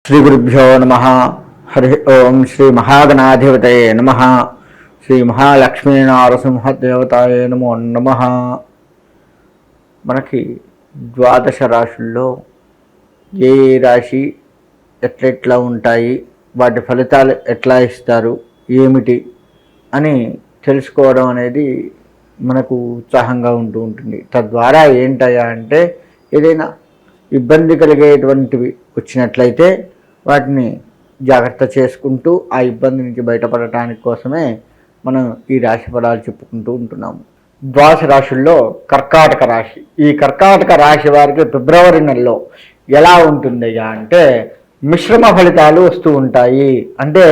శ్రీ గురుభ్యో నమ. హరి ఓం. శ్రీ మహాగణాధిపతయే నమ. శ్రీ మహాలక్ష్మీనారసింహదేవతాయే నమో నమ. మనకి ద్వాదశ రాశుల్లో ఏ రాశి ఎట్లెట్లా ఉంటాయి, వాటి ఫలితాలు ఎట్లా ఇస్తారు, ఏమిటి అని తెలుసుకోవడం అనేది మనకు ఉత్సాహంగా ఉంటుంది. తద్వారా ఏంటయ్యా అంటే, ఏదైనా ఇబ్బంది కలిగేటువంటివి వచ్చినట్లయితే వాటిని జాగ్రత్త చేసుకుంటూ ఆ ఇబ్బంది నుంచి బయటపడటానికి కోసమే మనం ఈ రాశి ఫలాలు చెప్పుకుంటూ ఉంటున్నాము. ద్వాదశ రాశుల్లో కర్కాటక రాశి. ఈ కర్కాటక రాశి వారికి ఫిబ్రవరి నెలలో ఎలా ఉంటుందయ్యా అంటే, మిశ్రమ ఫలితాలు వస్తూ ఉంటాయి. అంటే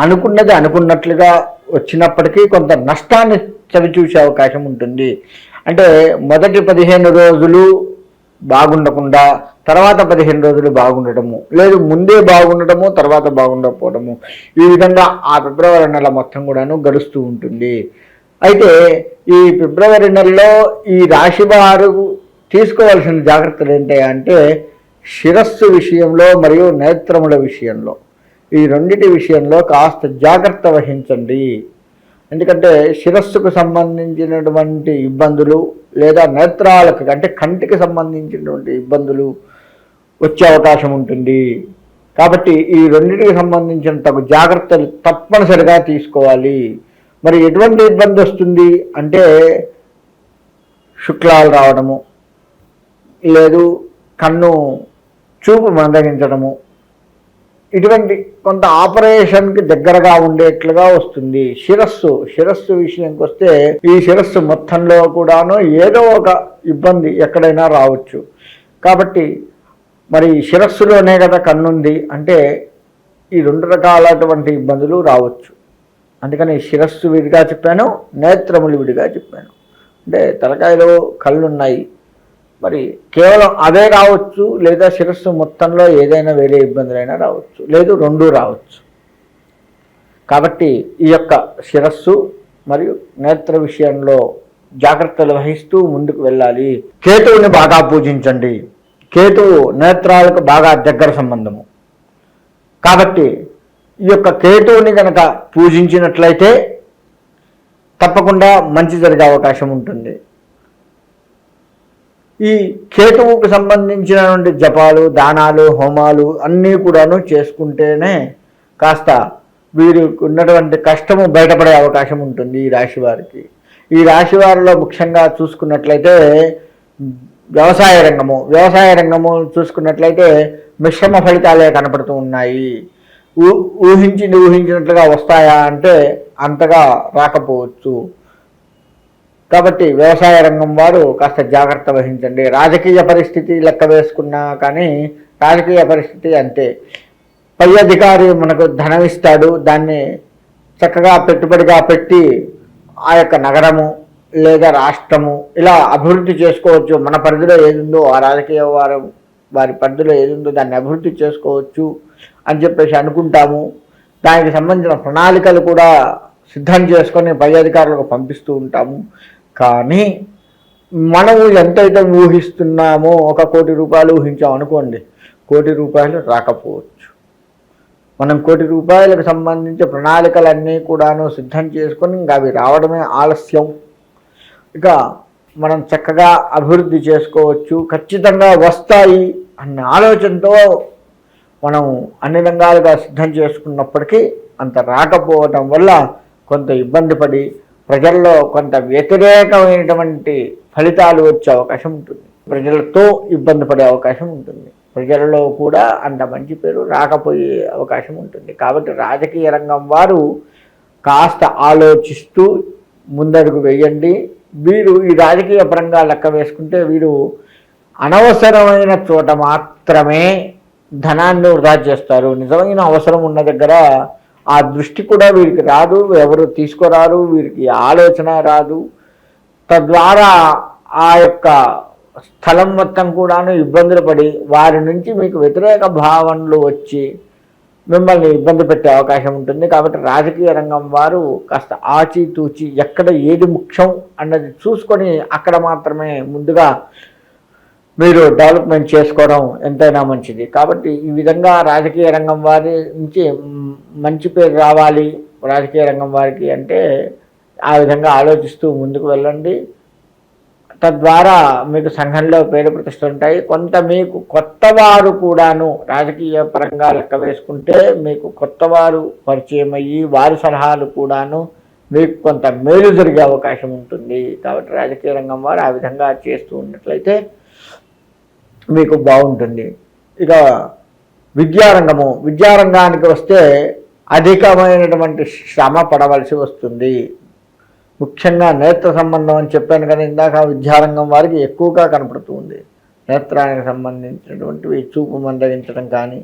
అనుకున్నది అనుకున్నట్లుగా వచ్చినప్పటికీ కొంత నష్టాన్ని చవిచూసే అవకాశం ఉంటుంది. అంటే మొదటి 15 రోజులు బాగుండకుండా తర్వాత 15 రోజులు బాగుండటము, లేదు ముందే బాగుండటము తర్వాత బాగుండకపోవడము, ఈ విధంగా ఆ ఫిబ్రవరి నెల మొత్తం కూడాను గడుస్తూ ఉంటుంది. అయితే ఈ ఫిబ్రవరి నెలలో ఈ రాశి వారు తీసుకోవాల్సిన జాగ్రత్తలు ఏంటంటే, శిరస్సు విషయంలో మరియు నేత్రముల విషయంలో, ఈ రెండిటి విషయంలో కాస్త జాగ్రత్త వహించండి. ఎందుకంటే శిరస్సుకు సంబంధించినటువంటి ఇబ్బందులు లేదా నేత్రాలకు అంటే కంటికి సంబంధించినటువంటి ఇబ్బందులు వచ్చే అవకాశం ఉంటుంది. కాబట్టి ఈ రెండింటికి సంబంధించిన తగు జాగ్రత్తలు తప్పనిసరిగా తీసుకోవాలి. మరి ఎటువంటి ఇబ్బంది వస్తుంది అంటే, శుక్లాలు రావడము, లేదు కన్ను చూపు మందగించడము, ఇటువంటి కొంత ఆపరేషన్కి దగ్గరగా ఉండేట్లుగా వస్తుంది. శిరస్సు విషయంకి వస్తే, ఈ శిరస్సు మొత్తంలో కూడాను ఏదో ఒక ఇబ్బంది ఎక్కడైనా రావచ్చు. కాబట్టి మరి శిరస్సులోనే కదా కన్నుంది అంటే ఈ 2 రకాలటువంటి ఇబ్బందులు రావచ్చు. అందుకని శిరస్సు విడిగా చెప్పాను, నేత్రములు విడిగా చెప్పాను. అంటే తలకాయలో కళ్ళున్నాయి, మరి కేవలం అదే రావచ్చు, లేదా శిరస్సు మొత్తంలో ఏదైనా వేరే ఇబ్బందులైనా రావచ్చు, లేదు 2 రావచ్చు. కాబట్టి ఈ యొక్క శిరస్సు మరియు నేత్ర విషయంలో జాగ్రత్తలు వహిస్తూ ముందుకు వెళ్ళాలి. కేతువుని బాగా పూజించండి. కేతువు నేత్రాలకు బాగా దగ్గర సంబంధము. కాబట్టి ఈ యొక్క కేతువుని కనుక పూజించినట్లయితే తప్పకుండా మంచి జరిగే అవకాశం ఉంటుంది. ఈ కేతువుకు సంబంధించినటువంటి జపాలు, దానాలు, హోమాలు అన్నీ కూడాను చేసుకుంటేనే కాస్త వీరికి ఉన్నటువంటి కష్టము బయటపడే అవకాశం ఉంటుంది ఈ రాశి వారికి. ఈ రాశి వారిలో ముఖ్యంగా చూసుకున్నట్లయితే వ్యవసాయ రంగము చూసుకున్నట్లయితే మిశ్రమ ఫలితాలే కనపడుతూ ఉన్నాయి. ఊహించినట్లుగా వస్తాయా అంటే అంతగా రాకపోవచ్చు. కాబట్టి వ్యవసాయ రంగం వారు కాస్త జాగ్రత్త వహించండి. రాజకీయ పరిస్థితి లెక్క వేసుకున్నా కానీ రాజకీయ పరిస్థితి అంతే. పై అధికారి మనకు ధనం ఇస్తాడు, దాన్ని చక్కగా పెట్టుబడిగా పెట్టి ఆ యొక్క నగరము లేదా రాష్ట్రము ఇలా అభివృద్ధి చేసుకోవచ్చు. మన పరిధిలో ఏదుందో ఆ రాజకీయ వారి పరిధిలో ఏదుందో దాన్ని అభివృద్ధి చేసుకోవచ్చు అని చెప్పేసి అనుకుంటాము. దానికి సంబంధించిన ప్రణాళికలు కూడా సిద్ధం చేసుకొని పై అధికారులకు పంపిస్తూ ఉంటాము. కానీ మనము ఎంతైతే ఊహిస్తున్నామో, 1 కోటి రూపాయలు ఊహించాం అనుకోండి, 1 కోటి రూపాయలు రాకపోవచ్చు. మనం 1 కోటి రూపాయలకు సంబంధించి ప్రణాళికలన్నీ కూడాను సిద్ధం చేసుకొని ఇంకా అవి రావడమే ఆలస్యం. ఇక మనం చక్కగా అభివృద్ధి చేసుకోవచ్చు, ఖచ్చితంగా వస్తాయి అన్న ఆలోచనతో మనం అన్ని రంగాలుగా సిద్ధం చేసుకున్నప్పటికీ అంత రాకపోవటం వల్ల కొంత ఇబ్బంది పడి ప్రజల్లో కొంత వ్యతిరేకమైనటువంటి ఫలితాలు వచ్చే అవకాశం ఉంటుంది. ప్రజలతో ఇబ్బంది పడే అవకాశం ఉంటుంది. ప్రజలలో కూడా అంత మంచి పేరు రాకపోయే అవకాశం ఉంటుంది. కాబట్టి రాజకీయ రంగం వారు కాస్త ఆలోచిస్తూ ముందడుగు వేయండి. వీరు ఈ రాజకీయ పరంగా లెక్క వేసుకుంటే వీరు అనవసరమైన చోట మాత్రమే ధనాన్ని వృధా చేస్తారు. నిజమైన అవసరం ఉన్న దగ్గర ఆ దృష్టి కూడా వీరికి రాదు, ఎవరు తీసుకురారు, వీరికి ఆలోచన రాదు. తద్వారా ఆ యొక్క స్థలం మొత్తం కూడాను ఇబ్బందులు పడి వారి నుంచి మీకు వ్యతిరేక భావనలు వచ్చి మిమ్మల్ని ఇబ్బంది పెట్టే అవకాశం ఉంటుంది. కాబట్టి రాజకీయ రంగం వారు కాస్త ఆచితూచి ఎక్కడ ఏది ముఖ్యం అన్నది చూసుకొని అక్కడ మాత్రమే ముందుగా మీరు డెవలప్మెంట్ చేసుకోవడం ఎంతైనా మంచిది. కాబట్టి ఈ విధంగా రాజకీయ రంగం వారి నుంచి మంచి పేరు రావాలి రాజకీయ రంగం వారికి అంటే ఆ విధంగా ఆలోచిస్తూ ముందుకు వెళ్ళండి. తద్వారా మీకు సంఘంలో పేరు ప్రతిష్టలు ఉంటాయి. కొంత మీకు కొత్తవారు కూడాను రాజకీయ పరంగా లెక్క వేసుకుంటే మీకు కొత్తవారు పరిచయం అయ్యి వారి సలహాలు కూడాను మీకు కొంత మేలు జరిగే అవకాశం ఉంటుంది. కాబట్టి రాజకీయ రంగం వారు ఆ విధంగా చేస్తూ ఉన్నట్లయితే మీకు బాగుంటుంది. ఇక విద్యారంగానికి వస్తే అధికమైనటువంటి శ్రమ పడవలసి వస్తుంది. ముఖ్యంగా నేత్ర సంబంధం అని చెప్పాను కదా ఇందాక, విద్యారంగం వారికి ఎక్కువగా కనపడుతూ ఉంది. నేత్రానికి సంబంధించినటువంటివి చూపు మందగించడం కానీ,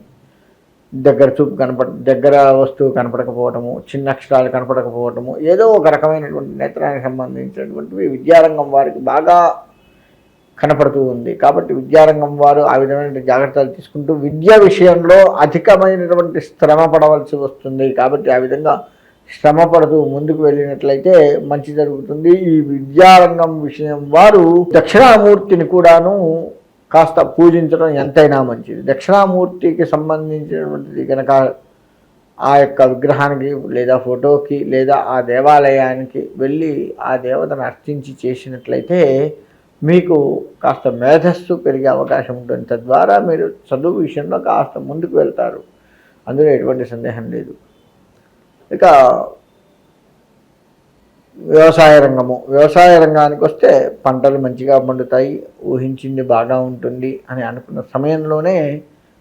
దగ్గర వస్తువు కనపడకపోవటము, చిన్న అక్షరాలు కనపడకపోవటము, ఏదో ఒక రకమైనటువంటి నేత్రానికి సంబంధించినటువంటివి విద్యారంగం వారికి బాగా కనపడుతూ ఉంది. కాబట్టి విద్యారంగం వారు ఆ విధమైన జాగ్రత్తలు తీసుకుంటూ విద్య విషయంలో అధికమైనటువంటి శ్రమ పడవలసి వస్తుంది. కాబట్టి ఆ విధంగా శ్రమ పడుతూ ముందుకు వెళ్ళినట్లయితే మంచి జరుగుతుంది. ఈ విద్యారంగం విషయం వారు దక్షిణామూర్తిని కూడాను కాస్త పూజించడం ఎంతైనా మంచిది. దక్షిణామూర్తికి సంబంధించినటువంటిది కనుక ఆ యొక్క విగ్రహానికి లేదా ఫోటోకి లేదా ఆ దేవాలయానికి వెళ్ళి ఆ దేవతను అర్చించి చేసినట్లయితే మీకు కాస్త మేధస్సు పెరిగే అవకాశం ఉంటుంది. తద్వారా మీరు చదువు విషయంలో కాస్త ముందుకు వెళ్తారు, అందులో ఎటువంటి సందేహం లేదు. ఇక వ్యవసాయ రంగానికి వస్తే పంటలు మంచిగా పండుతాయి, ఊహించింది బాగా ఉంటుంది అని అనుకున్న సమయంలోనే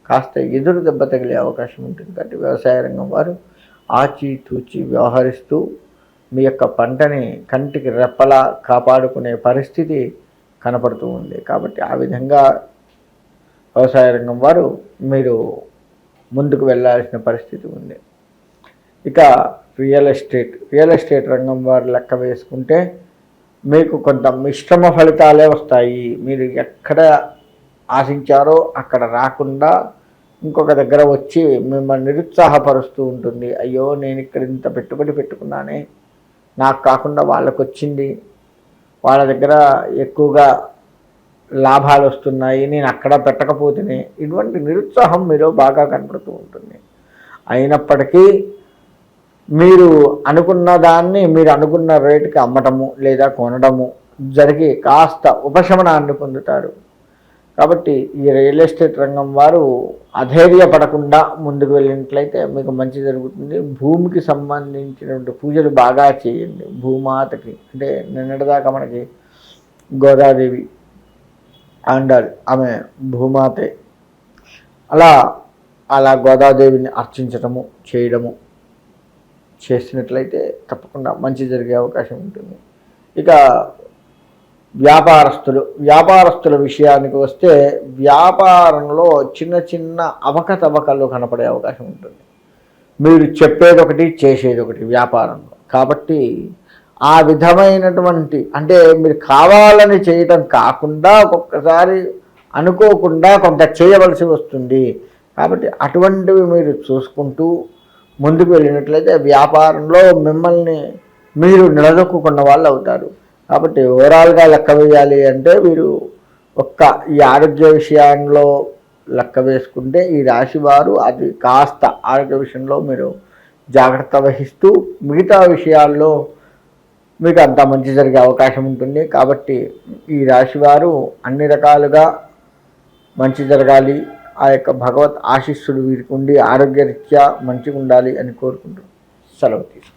కాస్త ఎదురు దెబ్బ తగిలే అవకాశం ఉంటుంది. కాబట్టి వ్యవసాయ రంగం వారు ఆచితూచి వ్యవహరిస్తూ మీ యొక్క పంటని కంటికి రెప్పలా కాపాడుకునే పరిస్థితి కనపడుతూ ఉంది. కాబట్టి ఆ విధంగా వ్యవసాయ రంగం వారు మీరు ముందుకు వెళ్ళాల్సిన పరిస్థితి ఉంది. ఇక రియల్ ఎస్టేట్ రంగం వారు లెక్క వేసుకుంటే మీకు కొంత మిశ్రమ ఫలితాలే వస్తాయి. మీరు ఎక్కడ ఆశించారో అక్కడ రాకుండా ఇంకొక దగ్గర వచ్చి మిమ్మల్ని నిరుత్సాహపరుస్తూ ఉంటుంది. అయ్యో నేను ఇక్కడ ఇంత పెట్టుబడి పెట్టుకున్నానే, నాకు కాకుండా వాళ్ళకు వచ్చింది, వాళ్ళ దగ్గర ఎక్కువగా లాభాలు వస్తున్నాయి, నేను అక్కడ పెట్టకపోతేనే, ఇటువంటి నిరుత్సాహం మీలో బాగా కనపడుతూ ఉంటుంది. అయినప్పటికీ మీరు అనుకున్న దాన్ని మీరు అనుకున్న రేటుకి అమ్మటము లేదా కొనడము జరిగి కాస్త ఉపశమనాన్ని పొందుతారు. కాబట్టి ఈ రియల్ ఎస్టేట్ రంగం వారు అధైర్యపడకుండా ముందుకు వెళ్ళినట్లయితే మీకు మంచి జరుగుతుంది. భూమికి సంబంధించినటువంటి పూజలు బాగా చేయండి. భూమాతకి అంటే నిన్నటిదాకా మనకి గోదాదేవి అండాలి, ఆమె భూమాతే. అలా గోదాదేవిని అర్చించటము చేయడము చేసినట్లయితే తప్పకుండా మంచి జరిగే అవకాశం ఉంటుంది. ఇక వ్యాపారస్తుల విషయానికి వస్తే వ్యాపారంలో చిన్న అవకతవకలు కనపడే అవకాశం ఉంటుంది. మీరు చెప్పేదొకటి చేసేదొకటి వ్యాపారంలో. కాబట్టి ఆ విధమైనటువంటి అంటే మీరు కావాలని చేయటం కాకుండా ఒక్కొక్కసారి అనుకోకుండా కొంత చేయవలసి వస్తుంది. కాబట్టి అటువంటివి మీరు చూసుకుంటూ ముందుకు వెళ్ళినట్లయితే వ్యాపారంలో మిమ్మల్ని మీరు నిలదొక్కున్న వాళ్ళు అవుతారు. కాబట్టి ఓవరాల్గా లెక్క వేయాలి అంటే మీరు ఈ ఆరోగ్య విషయంలో లెక్క వేసుకుంటే ఈ రాశి వారు అది కాస్త ఆరోగ్య విషయంలో మీరు జాగ్రత్త వహిస్తూ మిగతా విషయాల్లో మీకు అంత మంచి జరిగే అవకాశం ఉంటుంది. కాబట్టి ఈ రాశి వారు అన్ని రకాలుగా మంచి జరగాలి, ఆ యొక్క భగవత్ ఆశీస్సులు వీరికి ఉండి ఆరోగ్యరీత్యా మంచిగా ఉండాలి అని కోరుకుంటూ సెలవు తీసుకుంటాం.